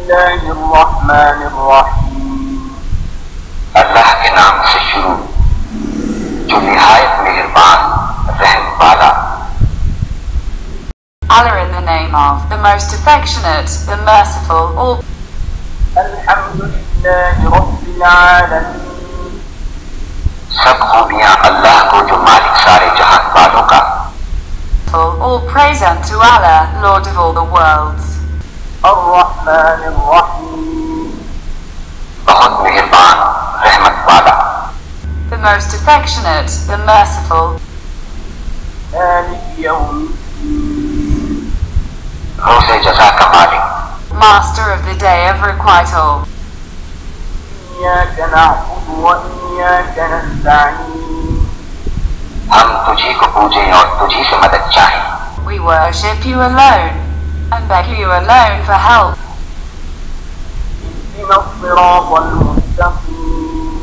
الله الرحمن الرحيم اللہ کے نام سے شروع جو نہایت مہربان رحم والا. Allah, in the name of the most affectionate, the merciful, all الحمد لله رب العالمين سب خوبیاں اللہ کو جو مالک سارے جہان والوں کا. all praise unto Allah, Lord of all the worlds. الرحمن الرحيم بہت مہربان رحمت والا. The most affectionate, the merciful, مالك يوم الدين روز جزا کا مالک. master of the day of requital. إياك نعبد وإياك نستعين ہم تجھی کو پوجیں اور تجھی سے مدد چاہیں. We worship you alone and beg you alone for help. اهدنا الصراط المستقيم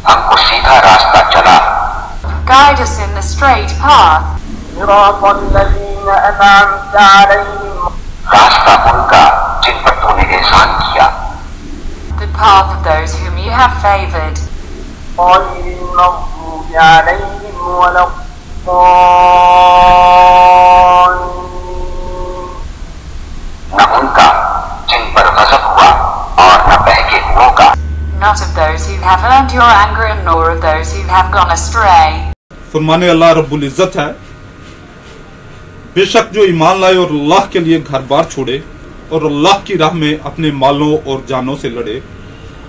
ہم کو سیدھا راستہ چلا. Guide us in the straight path. صراط الذين أنعمت عليهم راستہ ان کا جن پر تو نے احسان کیا. The path of those whom you have favored. غير المغضوب عليهم ولا الضالين نہ ان کا جن پر غضب ہوا اور نہ بہکے ہوئوں کا. Not of those who have earned your anger, nor of those who have gone astray. فرمانے اللہ رب العزت ہے، بے شک جو ایمان لائے اور اللہ کے لیے گھر بار چھوڑے اور اللہ کی راہ میں اپنے مالوں اور جانوں سے لڑے،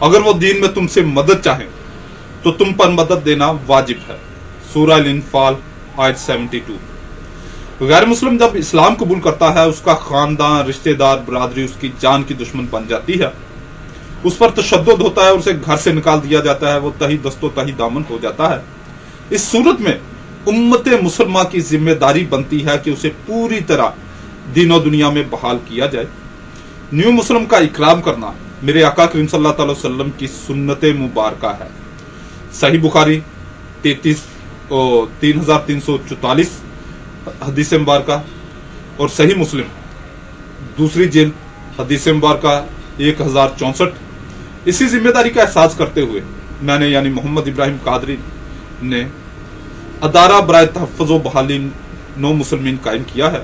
اگر وہ دین میں تم سے مدد چاہیں تو تم پر مدد دینا واجب ہے. سورہ الانفال آیت 72. غیر مسلم جب اسلام قبول کرتا ہے، اس کا خاندان، رشتہ دار، برادری اس کی جان کی دشمن بن جاتی ہے، اس پر تشدد ہوتا ہے اور اسے گھر سے نکال دیا جاتا ہے، وہ تہی دست و تہی دامن ہو جاتا ہے. اس صورت میں امت مسلمہ کی ذمہ داری بنتی ہے کہ اسے پوری طرح دین و دنیا میں بحال کیا جائے. نیو مسلم کا اکرام کرنا میرے آقا کریم صلی اللہ علیہ وسلم کی سنت مبارکہ ہے. صحیح بخاری 3344 حدیث مبارکہ اور صحیح مسلم دوسری جلد حدیث مبارکہ 1064. اسی ذمہ داری کا احساس کرتے ہوئے میں نے یعنی محمد ابراہیم قادری نے ادارہ برائے تحفظ و بحالی نو مسلمین قائم کیا ہے.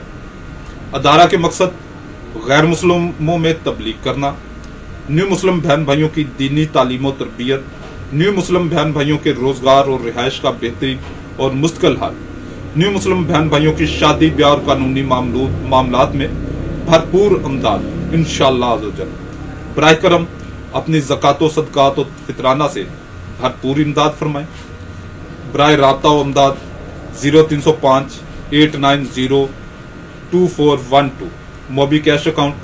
ادارہ کے مقصد غیر مسلموں میں تبلیغ کرنا، نیو مسلم بہن بھائیوں کی دینی تعلیم و تربیت، نیو مسلم بہن بھائیوں کے روزگار اور رہائش کا بہترین اور مستقل حل، نیو مسلم بہن بھائیوں کی شادی بیاہ اور قانونی معاملات میں بھرپور امداد انشاءاللہ عز و جل. براہ کرم اپنی زکوٰۃ و صدقات و فطرانہ سے بھرپور امداد فرمائیں. براہ رابطہ و امداد 0305-890-2412 موبی کیش اکاؤنٹ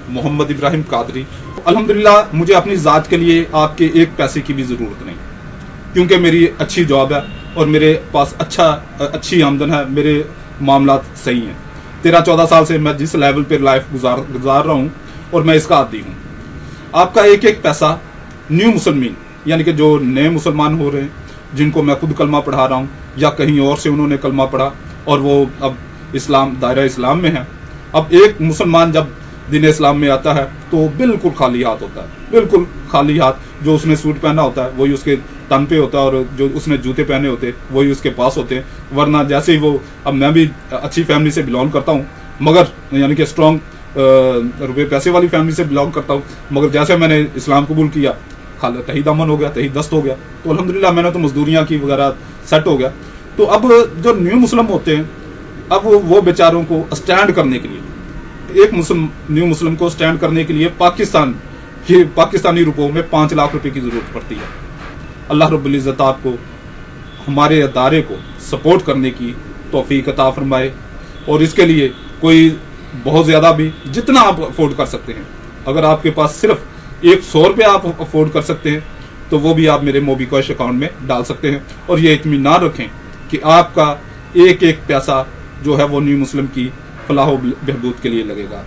محمد ابراہیم قادری. الحمدللہ مجھے اپنی ذات کے لیے آپ کے ایک پیسے کی بھی ضرورت نہیں، کیونکہ میری اچھی جاب ہے اور میرے پاس اچھی آمدن ہے، میرے معاملات صحیح ہیں. 13-14 سال سے میں جس لیول پہ لائف گزار رہا ہوں اور میں اس کا عادی ہوں. آپ کا ایک ایک پیسہ نیو مسلمین یعنی کہ جو نئے مسلمان ہو رہے ہیں، جن کو میں خود کلمہ پڑھا رہا ہوں یا کہیں اور سے انہوں نے کلمہ پڑھا اور وہ اب دائرہ اسلام میں ہیں. اب ایک مسلمان جب دین اسلام میں آتا ہے تو بالکل خالی ہاتھ ہوتا ہے، بالکل خالی ہاتھ. جو اس نے سوٹ پہنا ہوتا ہے وہی اس کے تن پہ ہوتا ہے اور جو اس نے جوتے پہنے ہوتے وہی اس کے پاس ہوتے ہیں. ورنہ جیسے ہی وہ اب میں بھی اچھی فیملی سے بلانگ کرتا ہوں، مگر یعنی کہ اسٹرانگ روپے پیسے والی فیملی سے بلانگ کرتا ہوں، مگر جیسے میں نے اسلام قبول کیا تہی دامن ہو گیا، تہی دست ہو گیا. تو الحمدللہ میں نے تو مزدوریاں کی وغیرہ سیٹ ہو گیا. تو اب جو نیو مسلم ہوتے ہیں، اب وہ بیچاروں کو اسٹینڈ کرنے کے لیے، ایک نیو مسلم کو اسٹینڈ کرنے کے لیے پاکستانی روپوں میں 5 لاکھ روپے کی ضرورت پڑتی ہے. اللہ رب العزت آپ کو ہمارے ادارے کو سپورٹ کرنے کی توفیق عطا فرمائے، اور اس کے لیے کوئی بہت زیادہ بھی جتنا آپ افورڈ کر سکتے ہیں. اگر آپ کے پاس صرف 100 روپے آپ افورڈ کر سکتے ہیں تو وہ بھی آپ میرے موبی کوش اکاؤنٹ میں ڈال سکتے ہیں. اور یہ اطمینان رکھیں کہ آپ کا ایک ایک پیسہ جو ہے وہ نیو مسلم کی فلاح و بہبود کے لیے لگے گا.